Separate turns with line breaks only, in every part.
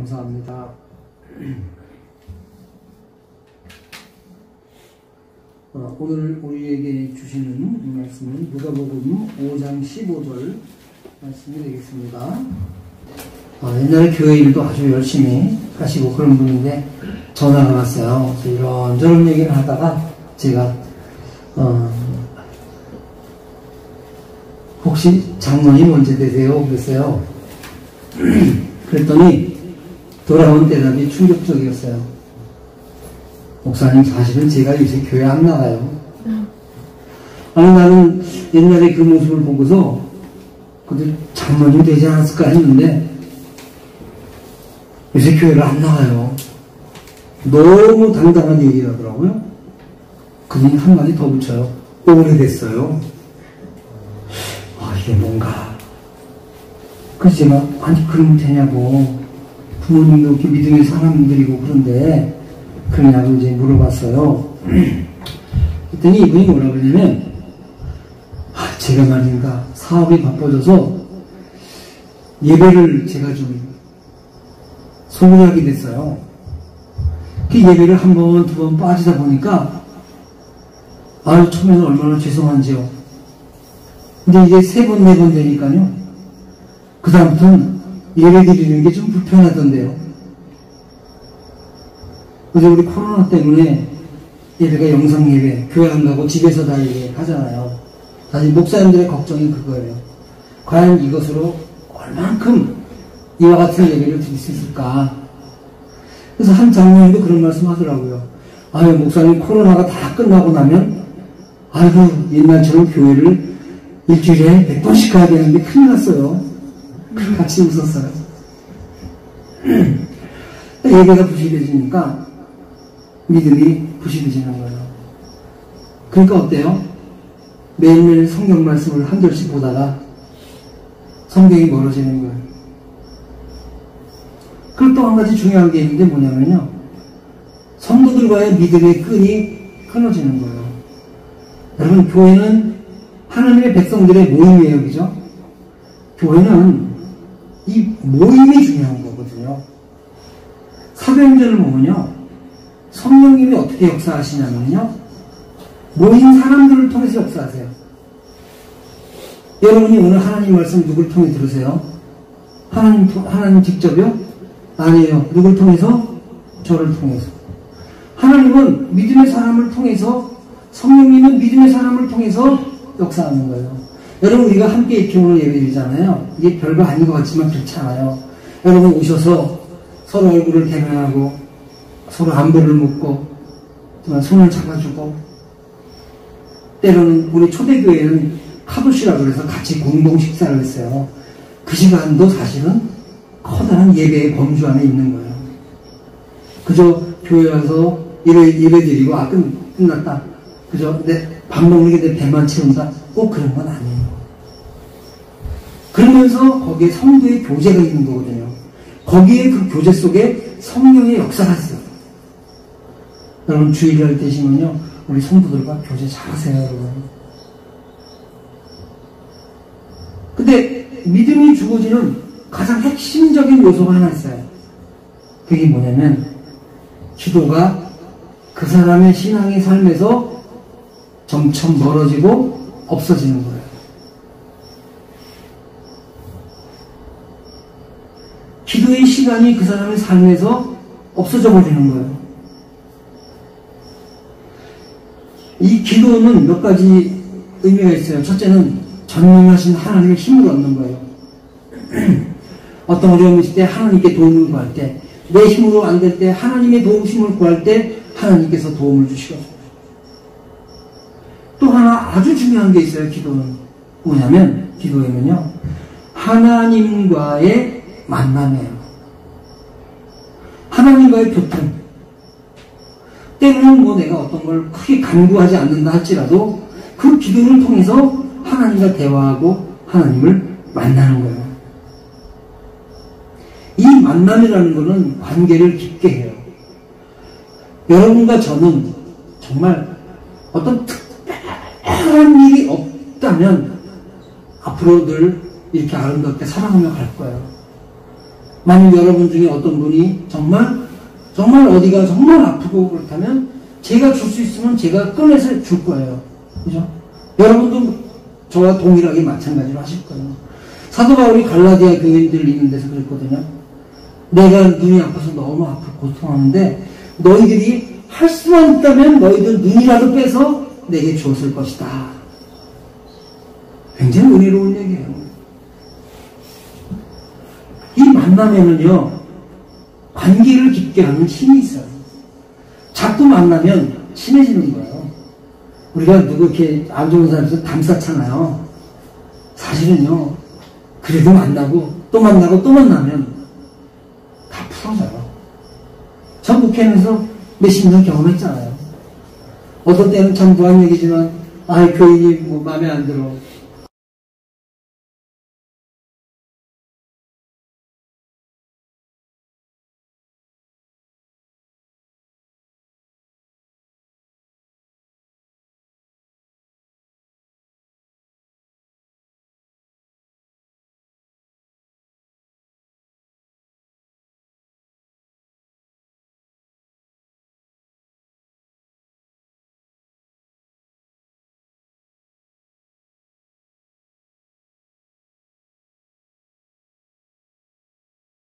감사합니다. 오늘 우리에게 주시는 말씀은 누가복음 5장 15절 말씀이 되겠습니다. 옛날에 교회 일도 아주 열심히 하시고 그런 분인데 전화가 왔어요. 이런저런 얘기를 하다가 제가 혹시 장로님 언제 되세요? 그랬어요. 그랬더니 돌아온 대답이 충격적이었어요. 목사님, 사실은 제가 요새 교회 안 나가요. 아니, 나는 옛날에 그 모습을 보고서 그래도 장로님 되지 않았을까 했는데 요새 교회를 안 나가요. 너무 당당한 얘기를 하더라고요. 그분이 한마디 더 붙여요. 오래됐어요. 이게 뭔가. 그래서 제가, 아니, 그러면 되냐고. 부모님도 이렇게 믿음의 사람들이고 그런데, 그러냐고 이제 물어봤어요. 그랬더니 이분이 뭐라 그러냐면, 제가 말인가, 사업이 바빠져서 예배를 제가 좀 소홀히 하게 됐어요. 그 예배를 한 번, 두 번 빠지다 보니까, 처음에는 얼마나 죄송한지요. 근데 이제 세 번, 네 번 되니까요. 그다음부터는 예배 드리는 게 좀 불편하던데요. 그래서 우리 코로나 때문에 예배가 영상 예배, 교회 안 가고 집에서 다 예배 하잖아요. 사실 목사님들의 걱정이 그거예요. 과연 이것으로 얼만큼 이와 같은 예배를 드릴 수 있을까? 그래서 한 장로님도 그런 말씀 하더라고요. 목사님 코로나가 다 끝나고 나면, 옛날처럼 교회를 일주일에 100번씩 가야 되는데 큰일 났어요. 같이 웃었어요. 예배가 부실해지니까 믿음이 부실해지는 거예요. 그러니까 어때요? 매일매일 성경 말씀을 한 절씩 보다가 성경이 멀어지는 거예요. 그리고 또 한 가지 중요한 게 있는데 뭐냐면요. 성도들과의 믿음의 끈이 끊어지는 거예요. 여러분, 교회는 하나님의 백성들의 모임이에요. 그죠? 교회는 이 모임이 중요한 거거든요. 사도행전을 보면요. 성령님이 어떻게 역사하시냐면요. 모인 사람들을 통해서 역사하세요. 여러분이 오늘 하나님 말씀 누굴 통해 들으세요? 하나님 직접요? 아니에요. 누굴 통해서? 저를 통해서. 하나님은 믿음의 사람을 통해서, 성령님은 믿음의 사람을 통해서 역사하는 거예요. 여러분, 우리가 함께 이렇게 오늘 예배드리잖아요. 이게 별거 아닌 것 같지만 그렇지 않아요. 여러분 오셔서 서로 얼굴을 대면하고 서로 안부를 묻고 손을 잡아주고, 때로는 우리 초대교회는 카도시라고 그래서 같이 공동 식사를 했어요. 그 시간도 사실은 커다란 예배의 범주 안에 있는 거예요. 그저 교회 와서 예배드리고 끝났다. 그저 밥 먹는 게 내 배만 채운다. 꼭 그런 건 아니에요. 그러면서 거기에 성도의 교제가 있는 거거든요. 거기에 그 교제 속에 성령의 역사가 있어요. 여러분, 주일날 되시면요, 우리 성도들과 교제 잘하세요, 여러분. 근데 믿음이 죽어지는 가장 핵심적인 요소가 하나 있어요. 그게 뭐냐면, 기도가 그 사람의 신앙의 삶에서 점점 멀어지고 없어지는 거예요. 기도의 시간이 그 사람의 삶에서 없어져 버리는 거예요. 이 기도는 몇 가지 의미가 있어요. 첫째는 전능하신 하나님의 힘을 얻는 거예요. 어떤 어려움이 있을 때 하나님께 도움을 구할 때, 내 힘으로 안 될 때 하나님의 도움을 구할 때 하나님께서 도움을 주시거든요. 또 하나 아주 중요한 게 있어요. 기도는 뭐냐면, 기도에는요, 하나님과의 만남이에요. 하나님과의 교통. 때로는 내가 어떤 걸 크게 간구하지 않는다 할지라도 그 기도를 통해서 하나님과 대화하고 하나님을 만나는 거예요. 이 만남이라는 것은 관계를 깊게 해요. 여러분과 저는 정말 어떤 특별한 일이 없다면 앞으로 늘 이렇게 아름답게 살아가며 갈 거예요. 만약 여러분 중에 어떤 분이 정말 어디가 정말 아프고 그렇다면 제가 줄 수 있으면 제가 꺼내서 줄 거예요. 그죠? 여러분도 저와 동일하게 마찬가지로 하실 거예요. 사도 바울이 갈라디아 교인들 있는 데서 그랬거든요. 내가 눈이 아파서 너무 아프고 고통하는데 너희들이 할 수만 있다면 너희들 눈이라도 빼서 내게 주었을 것이다. 굉장히 은혜로운 얘기예요. 이 만남에는요, 관계를 깊게 하는 힘이 있어요. 자꾸 만나면 친해지는 거예요. 우리가 누구 이렇게 안 좋은 사람에서 담쌓잖아요. 사실은요, 그래도 만나고 또 만나고 또 만나면 다 풀어져요. 전 국회에서 몇십 년 경험했잖아요. 어떤 때는 참 무한 얘기지만, 교인이 뭐 마음에 안 들어.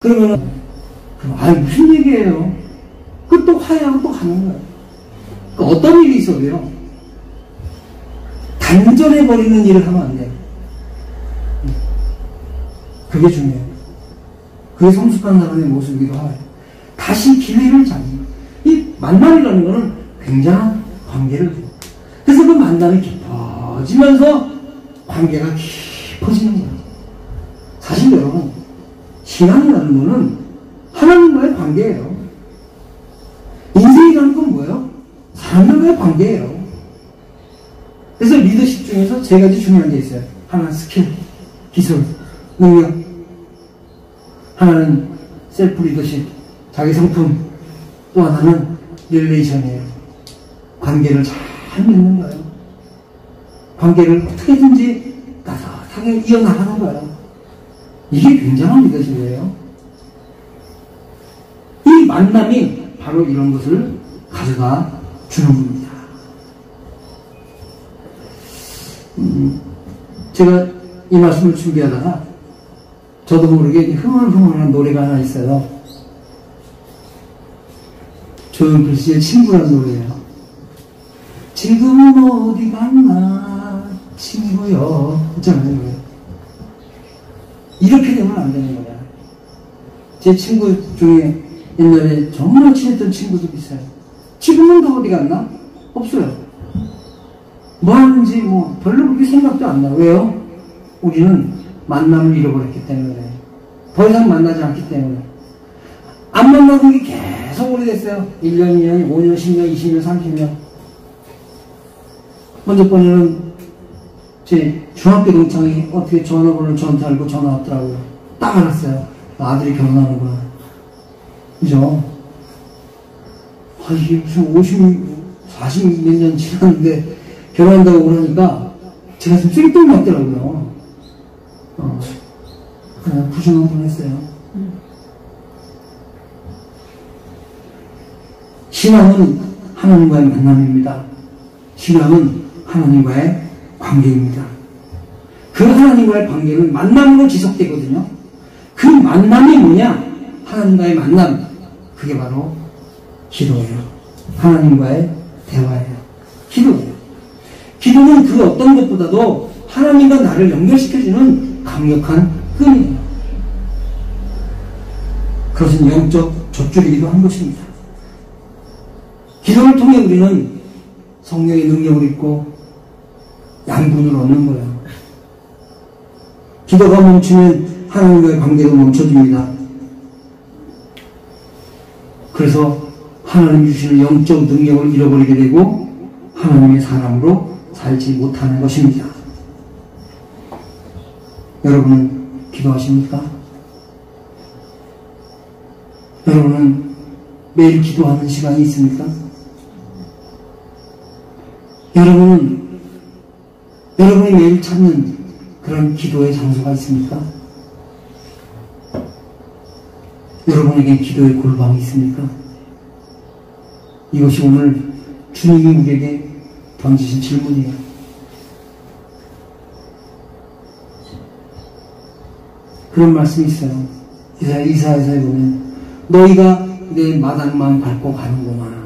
그러면은, 무슨 얘기예요? 그 또 화해하고 또 가는 거예요. 어떤 일이 있어도요, 단절해버리는 일을 하면 안 돼요. 그게 중요해요. 그게 성숙한 사람의 모습이기도 하고요. 다시 기회를 잡는. 이 만남이라는 거는 굉장한 관계를 줘요. 그래서 그 만남이 깊어지면서 관계가 깊어지는 거예요. 사실 여러분, 신앙이라는 거는 하나님과의 관계예요. 인생이라는 건 뭐예요? 사람들과의 관계예요. 그래서 리더십 중에서 세 가지 중요한 게 있어요. 하나는 스킬, 기술, 능력. 하나는 셀프 리더십, 자기 성품. 또 하나는 릴레이션이에요. 관계를 잘 맺는 거예요. 관계를 어떻게든지 따뜻하게 이어나가는 거예요. 이게 굉장한 리더십이에요. 이 만남이 바로 이런 것을 가져다 주는 겁니다. 제가 이 말씀을 준비하다가 저도 모르게 흐물흐물한 노래가 하나 있어요. 조용필 씨의 친구라는 노래예요. 지금은 어디 갔나 친구여. 있잖아요. 이렇게 되면 안 되는 거야. 제 친구 중에 옛날에 정말 친했던 친구들이 있어요. 지금은 다 어디 갔나? 없어요. 뭐 하는지 별로 그렇게 생각도 안 나요. 왜요? 우리는 만남을 잃어버렸기 때문에 그래요. 더 이상 만나지 않기 때문에. 안 만나는 게 계속 오래됐어요. 1년, 2년, 5년, 10년, 20년, 30년. 먼저 번에는 제 중학교 동창이 어떻게 전화번호를 저한테 알고 전화 왔더라고요. 딱 알았어요. 아들이 결혼하는구나. 그죠? 이게 무슨 40 몇 년 지났는데 결혼한다고 그러니까 제가 좀 쐐똥 맞더라고요. 그냥 부정한 번 했어요. 신앙은 하나님과의 만남입니다. 신앙은 하나님과의 관계입니다. 그 하나님과의 관계는 만남으로 지속되거든요. 그 만남이 뭐냐? 하나님과의 만남. 그게 바로 기도예요. 하나님과의 대화예요. 기도예요. 기도는 그 어떤 것보다도 하나님과 나를 연결시켜주는 강력한 끈이에요. 그것은 영적 젖줄이기도 한 것입니다. 기도를 통해 우리는 성령의 능력을 입고 양분을 얻는 거예요. 기도가 멈추면 하나님과의 관계가 멈춰집니다. 그래서 하나님 주시는 영적 능력을 잃어버리게 되고 하나님의 사람으로 살지 못하는 것입니다. 여러분은 기도하십니까? 여러분은 매일 기도하는 시간이 있습니까? 여러분이 매일 찾는 그런 기도의 장소가 있습니까? 여러분에게 기도의 골방이 있습니까? 이것이 오늘 주님이 우리에게 던지신 질문이에요. 그런 말씀이 있어요. 이사야서에 보면 너희가 내 마당만 밟고 가는구나.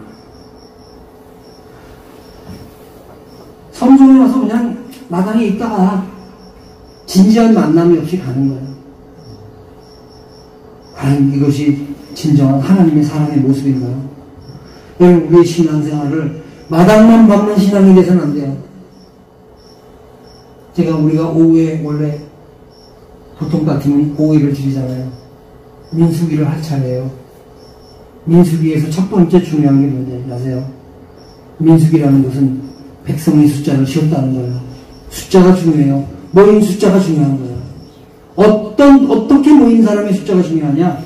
성전에 와서 그냥 마당에 있다가 진지한 만남이 없이 가는 거예요. 과연 이것이 진정한 하나님의 사랑의 모습인가요? 여러분, 우리의 신앙생활을 마당만 밟는 신앙이 돼서는 안 돼요. 우리가 오후에 원래 보통 같으면 오후를 드리잖아요. 민수기를 할 차례예요. 민수기에서 첫 번째 중요한 게 뭔지 아세요? 민수기라는 것은 백성의 숫자를 세웠다는 거예요. 숫자가 중요해요. 모인 숫자가 중요한 거예요. 어떻게 모인 사람의 숫자가 중요하냐?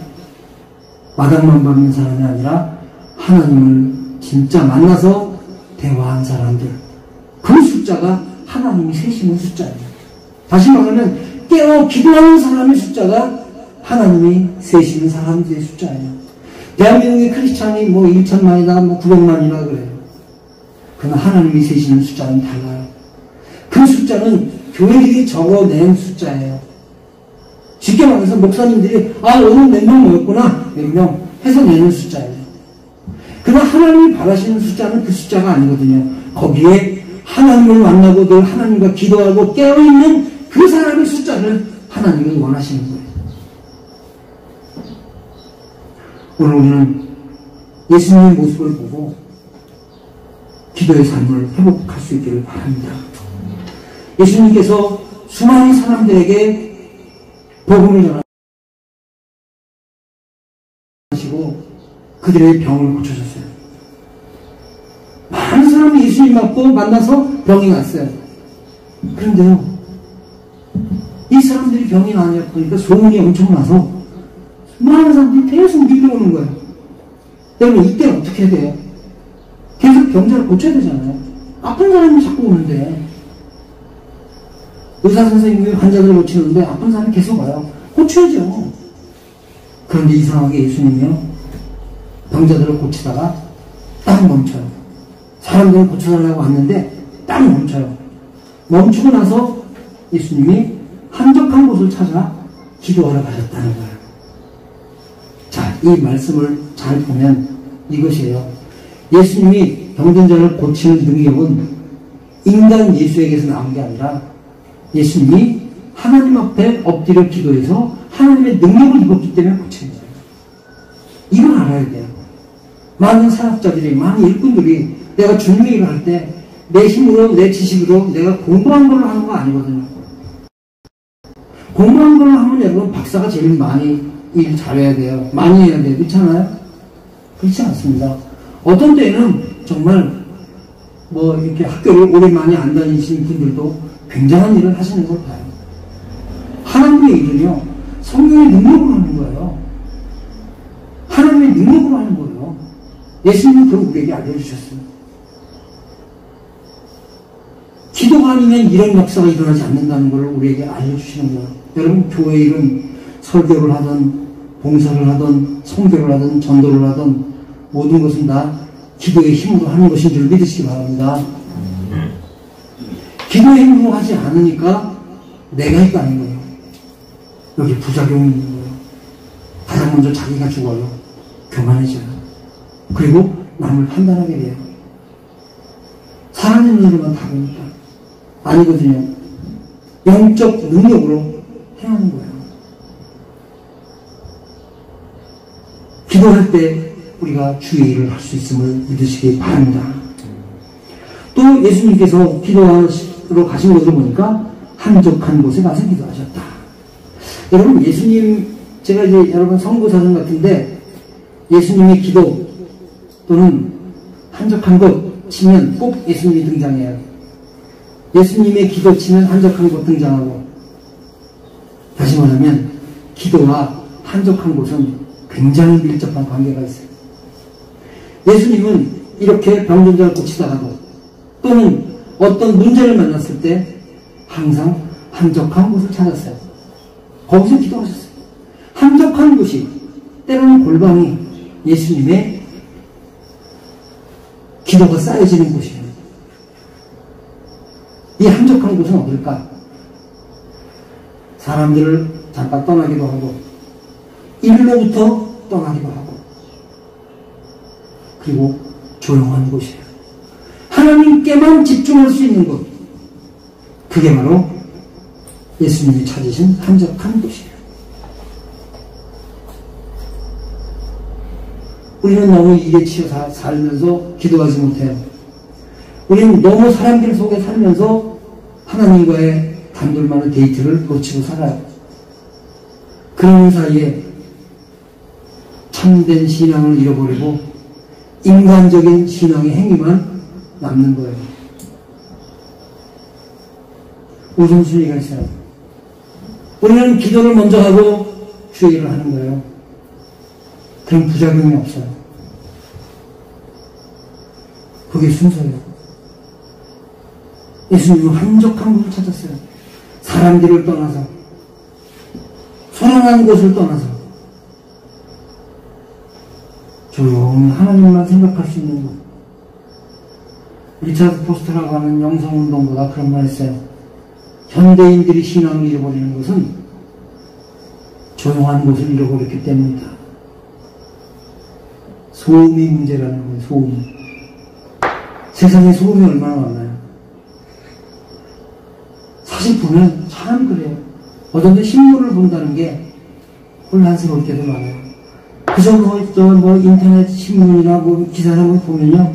마당만 밟는 사람이 아니라 하나님을 진짜 만나서 대화한 사람들. 그 숫자가 하나님이 세시는 숫자예요. 다시 말하면 깨어 기도하는 사람의 숫자가 하나님이 세시는 사람들의 숫자예요. 대한민국의 크리스찬이 1천만이다 900만이나 그래요. 그러나 하나님이 세시는 숫자는 달라요. 그 숫자는 교회들이 적어낸 숫자예요. 쉽게 말해서 목사님들이 오늘 몇 명 모였구나 몇 명 해서 내는 숫자예요. 그러나 하나님이 바라시는 숫자는 그 숫자가 아니거든요. 거기에 하나님을 만나고 늘 하나님과 기도하고 깨어있는 그 사람의 숫자를 하나님이 원하시는 거예요. 오늘 우리는 예수님의 모습을 보고 기도의 삶을 회복할 수 있기를 바랍니다. 예수님께서 수많은 사람들에게 복음을 전하시고 그들의 병을 고쳐줬어요. 많은 사람이 예수님 만나서 병이 났어요. 그런데요, 이 사람들이 병이 나냐 보니까 소문이 엄청 나서 많은 사람들이 계속 밀려오는 거예요. 여러분, 이때 어떻게 해야 돼요? 계속 병자를 고쳐야 되잖아요. 아픈 사람이 자꾸 오는데 의사 선생님이 환자들을 고치는데 아픈 사람이 계속 와요. 고쳐야죠. 그런데 이상하게 예수님이요, 병자들을 고치다가 딱 멈춰요. 사람들을 고쳐달라고 왔는데 딱 멈춰요. 멈추고 나서 예수님이 한적한 곳을 찾아 기도하러 가셨다는 거예요. 자, 이 말씀을 잘 보면 이것이에요. 예수님이 병든 자를 고치는 능력은 인간 예수에게서 나온 게 아니라 예수님이 하나님 앞에 엎드려 기도해서 하나님의 능력을 입었기 때문에 고치는 거예요. 이걸 알아야 돼요. 많은 사역자들이, 많은 일꾼들이 내가 주님의 일을 할 때 내 힘으로, 내 지식으로 내가 공부한 걸로 하는 거 아니거든요. 공부한 걸로 하면 여러분 박사가 제일 많이 일 잘해야 돼요. 많이 해야 돼요. 그렇잖아요? 그렇지 않습니다. 어떤 때는 정말 이렇게 학교를 오랜만에 안 다니신 분들도 굉장한 일을 하시는 걸 봐요. 하나님의 일은요, 성령의 능력으로 하는 거예요. 하나님의 능력으로 하는 거예요. 예수님은 그걸 우리에게 알려주셨어요. 기도가 아니면 이런 역사가 일어나지 않는다는 걸 우리에게 알려주시는 거예요. 여러분, 교회 일은 설교를 하든 봉사를 하든 성교를 하든 전도를 하든 모든 것은 다 기도의 힘으로 하는 것인 줄 믿으시기 바랍니다. 기도의 힘으로 하지 않으니까 내가 있다는 거예요. 여기 부작용이 있는 거예요. 가장 먼저 자기가 죽어요. 교만해져요. 그리고 남을 판단하게 돼요. 살아있는 일만 다 보니까 아니거든요. 영적 능력으로 해야 하는 거예요. 기도할 때 우리가 주의 일을 할 수 있음을 믿으시기 바랍니다. 또 예수님께서 기도하러 가신 곳을 보니까 한적한 곳에 가서 기도하셨다. 여러분, 예수님, 제가 이제 여러분 성부사전 같은데 예수님의 기도 또는 한적한 곳 치면 꼭 예수님이 등장해요. 예수님의 기도 치면 한적한 곳 등장하고, 다시 말하면 기도와 한적한 곳은 굉장히 밀접한 관계가 있어요. 예수님은 이렇게 병든 자를 고치다가도 또는 어떤 문제를 만났을 때 항상 한적한 곳을 찾았어요. 거기서 기도하셨어요. 한적한 곳이 때로는 골방이 예수님의 기도가 쌓여지는 곳이에요. 이 한적한 곳은 어딜까? 사람들을 잠깐 떠나기도 하고, 일로부터 떠나기도 하고, 그리고 조용한 곳이에요. 하나님께만 집중할 수 있는 곳. 그게 바로 예수님이 찾으신 한적한 곳이에요. 우리는 너무 일에 치여 살면서 기도하지 못해요. 우리는 너무 사람들 속에 살면서 하나님과의 단둘만의 데이트를 놓치고 살아요. 그런 사이에 참된 신앙을 잃어버리고 인간적인 신앙의 행위만 남는 거예요. 우선순위가 있어요. 우리는 기도를 먼저 하고 주의를 하는 거예요. 그럼 부작용이 없어요. 그게 순서예요. 예수님은 한적한 곳을 찾았어요. 사람들을 떠나서, 소란한 곳을 떠나서 조용히 하나님만 생각할 수 있는 곳. 리차드 포스터라고 하는 영성운동가가 그런 말 했어요. 현대인들이 신앙을 잃어버리는 것은 조용한 곳을 잃어버렸기 때문이다. 소음이 문제라는 거예요. 소음. 세상에 소음이 얼마나 많나요? 사실 보면 참 그래요. 어쩐지 신문을 본다는 게 혼란스러울 때도 많아요. 그저 뭐 인터넷 신문이나 뭐 기사를 보면요,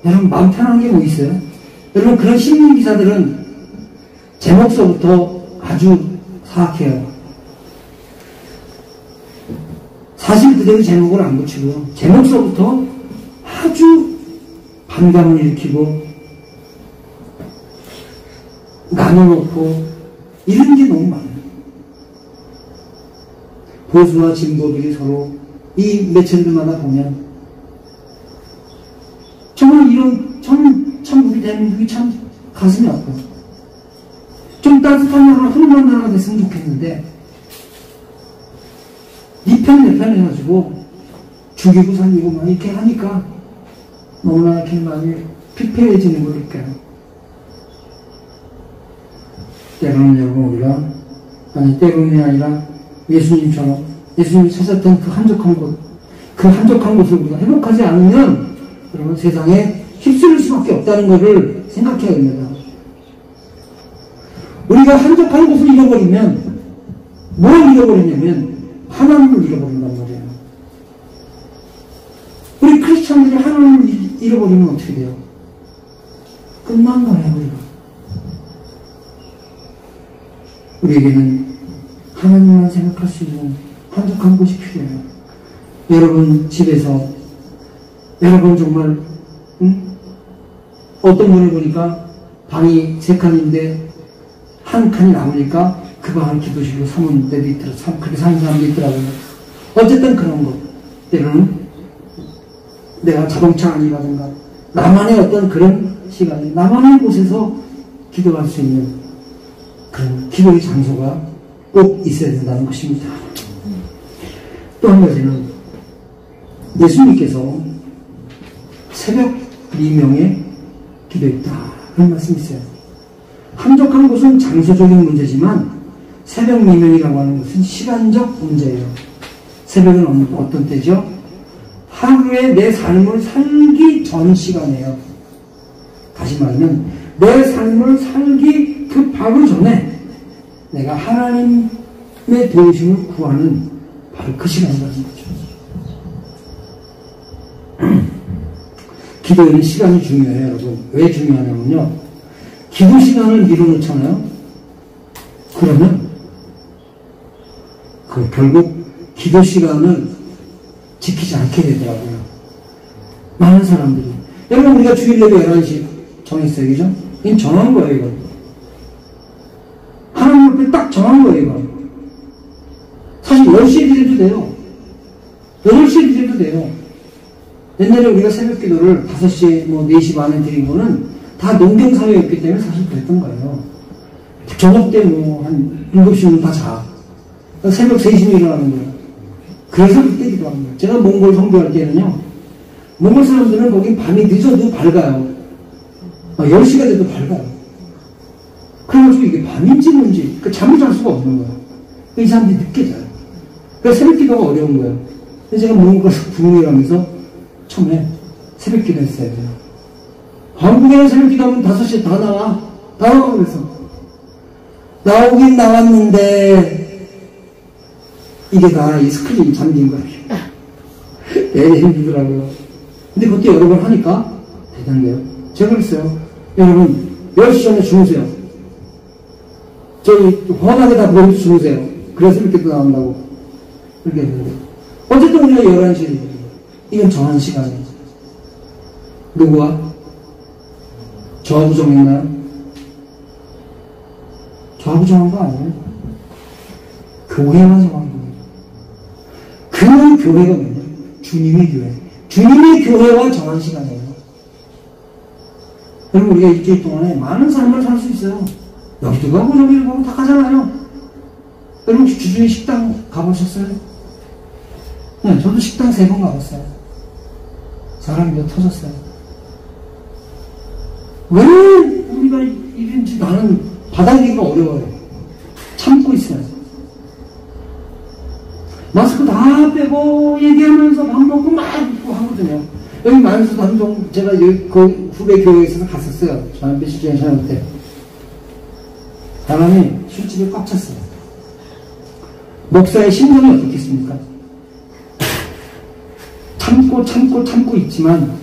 여러분 마음 편한 게 뭐 있어요? 여러분 그런 신문 기사들은 제목서부터 아주 사악해요. 사실 그대로 제목을 안 붙이고 제목서부터 아주 반감을 일으키고 나눠놓고 이런 게 너무 많아요. 보수와 진보들이 서로 이 매체들마다 보면 정말 이런 참 우리 대한민국이 참 가슴이 아파요. 좀 따뜻한 나라, 흐름한 나라가 됐으면 좋겠는데 이 편 내 편 해가지고 죽이고 살리고 막 이렇게 하니까 너무나 이렇게 많이 피폐해지는 걸 느껴요. 때로는 여러분 우리가, 아니 때로는이 아니라 예수님처럼 예수님이 찾았던 그 한적한 곳, 그 한적한 곳을 우리가 회복하지 않으면 여러분 세상에 휩쓸릴 수밖에 없다는 것을 생각해야 됩니다. 우리가 한적한 곳을 잃어버리면 뭘 잃어버리냐면 하나님을 잃어버린단 말이에요. 우리 크리스찬들이 하나님을 잃어버리면 어떻게 돼요? 끝난 거예요. 우리에게는 하나님만 생각할 수 있는 한적한 곳이 필요해요. 여러분 집에서 여러분 정말 어떤 분을 보니까 방이 3칸인데 한 칸이 남으니까 그 방을 기도실로 삼은 데도 있더라고요. 참 그렇게 사는 사람도 있더라고요. 어쨌든 그런 것. 때로는 내가 자동차 안이라든가 나만의 어떤 그런 시간이 나만의 곳에서 기도할 수 있는 그런 기도의 장소가 꼭 있어야 된다는 것입니다. 또 한 가지는 예수님께서 새벽 미명에 기도했다 그런 말씀이 있어요. 한적한 곳은 장소적인 문제지만 새벽 미명이라고 하는 것은 시간적 문제예요. 새벽은 어떤 때죠? 하루에 내 삶을 살기 전 시간이에요. 다시 말하면 내 삶을 살기 그 바로 전에 내가 하나님의 도우심을 구하는 바로 그 시간이라는 거죠. 기도에는 시간이 중요해요, 여러분. 왜 중요하냐면요, 기도 시간을 미뤄놓잖아요. 그러면 결국 기도 시간을 지키지 않게 되더라고요. 많은 사람들이. 여러분 우리가 주일 예배 11시 정했어요, 그죠? 이건 정한 거예요, 이건. 하나님 앞에 딱 정한 거예요, 이건. 사실 10시에 드려도 돼요. 8시에 드려도 돼요. 옛날에 우리가 새벽 기도를 5시에, 4시 반에 드린 거는 다 농경사회였기 때문에 사실 그랬던 거예요. 저녁 때 한 7시면 다 자. 새벽 3시에 일어나는 거예요. 그래서 그때 기도하는 거예요. 제가 몽골 선교할 때는요, 몽골 사람들은 거기 밤이 늦어도 밝아요. 10시가 돼도 밝아요. 그래가지고 이게 밤인지 뭔지, 잠을 잘 수가 없는 거예요. 이 사람들이 늦게 자요. 그래서 새벽 기도가 어려운 거예요. 그래서 제가 몽골 가서 부흥회하면서 처음에 새벽 기도 했어야 돼요. 한국에는 새벽 기도하면 5시에 다 나와. 그래서. 나오긴 나왔는데, 이게 다 이 스크린이 잠긴 거예요. 되게 힘들더라고요. 근데 그것도 여러 번 하니까 대단해요. 제가 그랬어요. 여러분, 10시 전에 주무세요. 저희 훤하게 다 보여서 주무세요. 그래서 이렇게 또 나온다고. 그렇게 했는데. 어쨌든 우리가 11시에 이건 정한 시간이에요. 누구와? 저하고 정했나요? 저하고 정한 거 아니에요? 교회만 정한 거예요. 그 교회가 뭐냐? 주님의 교회. 주님의 교회와 정한 시간이에요. 그럼 우리가 일주일 동안에 많은 삶을 살 수 있어요. 여기도 가고 저기도 가고 다 가잖아요. 여러분 주중에 식당 가보셨어요? 네, 저도 식당 3번 가봤어요. 사람이 몇 터졌어요. 왜 우리가 이런지 나는 받아들이기가 어려워요. 참고 있어요. 마스크 다 빼고 얘기하면서 밥 먹고 막 웃고 하거든요. 여기 만수 단종 제가 여기 그 후배 교회에 있어서 갔었어요. 저한 며칠 전에 촬영 때. 사람이 술집에 꽉 찼어요. 목사의 심정이 어떻겠습니까? 참고 있지만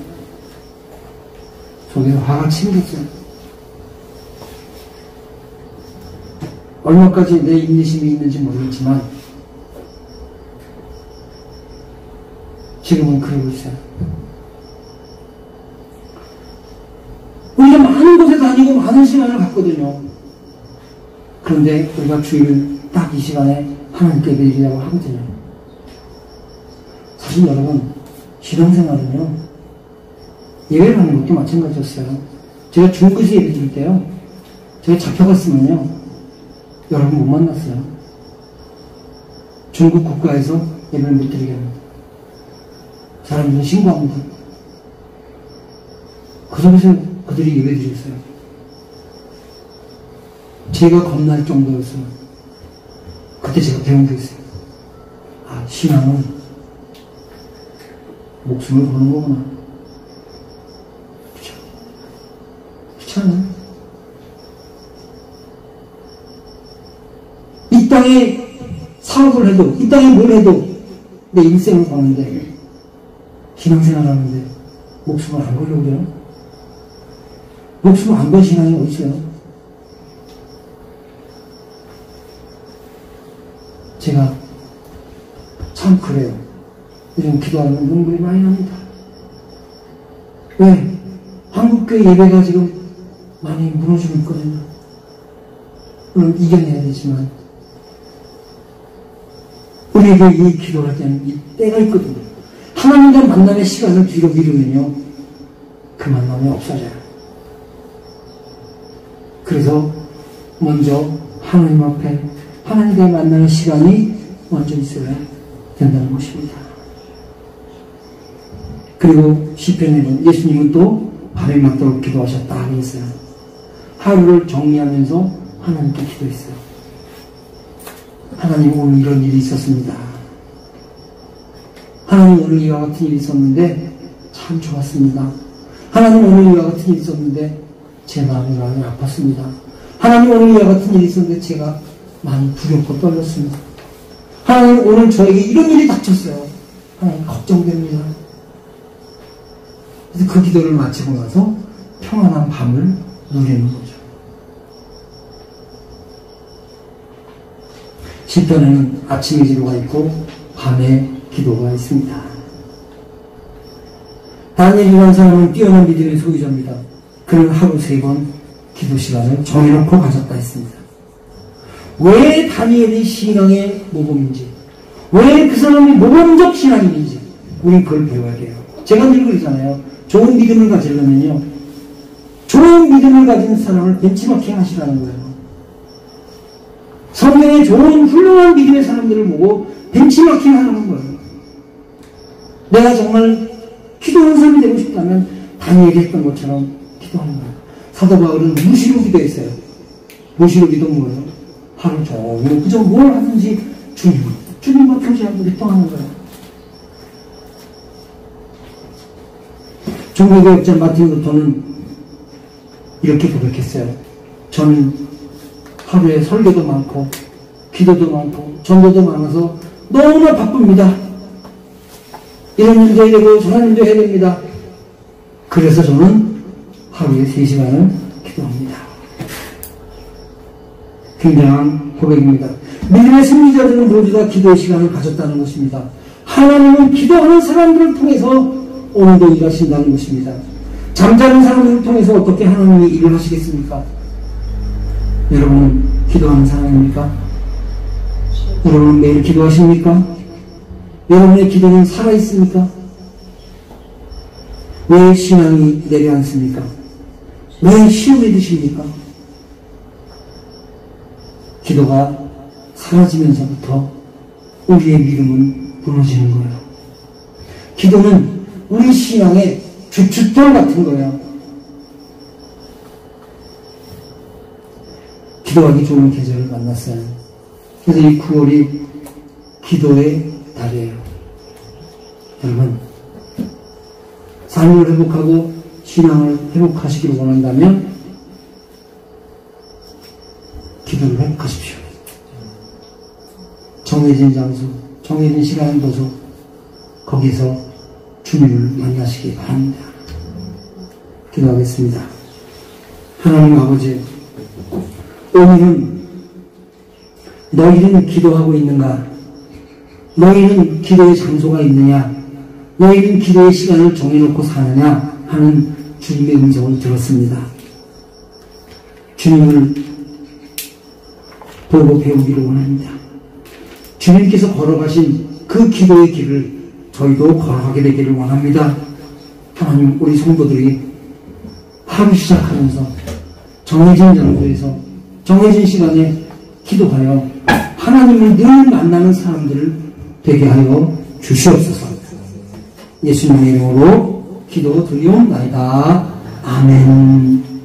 속에서 화가 치밀었어요. 얼마까지 내 인내심이 있는지 모르겠지만 지금은 그러고 있어요. 우리가 많은 곳에 다니고 많은 시간을 갖거든요. 그런데 우리가 주일을 딱 이 시간에 하나님께 드리려고 하거든요. 사실 여러분, 신앙생활은요, 예배를 하는 것도 마찬가지였어요. 제가 중국에서 예배 드릴 때요, 제가 잡혀갔으면요, 여러분 못 만났어요. 중국 국가에서 예배를 못 드리게 합니다. 사람들은 신고합니다. 그 속에서 그들이 예배 드렸어요. 제가 겁날 정도였어요. 그때 제가 배운 게 있어요. 아, 신앙은 목숨을 거는 거구나. 그렇지 않아요? 이 땅에 사업을 해도, 이 땅에 뭘 해도 내 인생을 거는데, 신앙생활 하는데 목숨을 안 걸려고 그래요? 목숨을 안 건 신앙이 어디 있어요? 제가 참 그래요. 요즘 기도하면 눈물이 많이 납니다. 왜? 한국교회 예배가 지금 많이 무너지고 있거든요. 물론 이겨내야 되지만 우리에게 이 기도할 때는 이 때가 있거든요. 하나님과 만남의 시간을 뒤로 미루면요, 그 만남이 없어져요. 그래서 먼저 하나님 앞에 하나님과 만나는 시간이 먼저 있어야 된다는 것입니다. 그리고 시편에는 예수님은 또 밤에 맞도록 기도하셨다 그랬어요. 하루를 정리하면서 하나님께 기도했어요. 하나님, 오늘 이런 일이 있었습니다. 하나님, 오늘 이와 같은 일이 있었는데 참 좋았습니다. 하나님, 오늘 이와 같은 일이 있었는데 제 마음이 많이 아팠습니다. 하나님, 오늘 이와 같은 일이 있었는데 제가 많이 두렵고 떨렸습니다. 하나님, 오늘 저에게 이런 일이 닥쳤어요. 하나님, 걱정됩니다. 그래서 그 기도를 마치고 나서 평안한 밤을 누리는 거죠. 시편에는 아침의 기도가 있고 밤에 기도가 있습니다. 다니엘이라는 사람은 뛰어난 믿음의 소유자입니다. 그는 하루 3번 기도 시간을 정해놓고 가졌다 했습니다. 왜 다니엘이 신앙의 모범인지, 왜 그 사람이 모범적 신앙인지 우리 그걸 배워야 돼요. 제가 늘 그러잖아요. 좋은 믿음을 가지려면요, 좋은 믿음을 가진 사람을 벤치마킹 하시라는 거예요. 성경에 좋은 훌륭한 믿음의 사람들을 보고 벤치마킹 하는 거예요. 내가 정말 기도하는 사람이 되고 싶다면 다니엘이 했던 것처럼 기도하는 거예요. 사도 바울은 무시로 기도했어요. 무시로 기도 뭐예요? 하루 종일 그저 뭘 하든지 주님과 교제하고 기도하는 거예요. 종교개혁자 마틴 루터는 이렇게 고백했어요. 저는 하루에 설교도 많고 기도도 많고 전도도 많아서 너무나 바쁩니다. 이런 일도 해야 되고 저런 일도 해야 됩니다. 그래서 저는 하루에 3시간을 기도합니다. 굉장한 고백입니다. 믿음의 승리자들은 모두 다 기도의 시간을 가졌다는 것입니다. 하나님은 기도하는 사람들을 통해서 오늘도 일하신다는 것입니다. 잠자는 사람들을 통해서 어떻게 하나님이 일을 하시겠습니까? 여러분은 기도하는 사람입니까? 여러분은 매일 기도하십니까? 여러분의 기도는 살아있습니까? 왜 신앙이 내려앉습니까? 왜 시험에 드십니까? 기도가 사라지면서부터 우리의 믿음은 무너지는 거예요. 기도는 우리 신앙의 주춧돌 같은 거예요. 기도하기 좋은 계절을 만났어요. 그래서 이 9월이 기도의 달이에요. 여러분, 삶을 회복하고 신앙을 회복하시기를 원한다면 기도를 회복하십시오. 정해진 장소, 정해진 시간을 둬서 거기서 주님을 만나시기 바랍니다. 기도하겠습니다. 하나님 아버지, 오늘은 너희는 기도하고 있는가? 너희는 기도의 장소가 있느냐? 너희는 기도의 시간을 정해놓고 사느냐? 하는 주님의 음성을 들었습니다. 주님을 보고 배우기를 원합니다. 주님께서 걸어가신 그 기도의 길을 저희도 걸어가게 되기를 원합니다. 하나님, 우리 성도들이 하루 시작하면서 정해진 장소에서 정해진 시간에 기도하여 하나님을 늘 만나는 사람들을 되게 하여 주시옵소서. 예수님의 이름으로 기도 드리옵나이다. 아멘.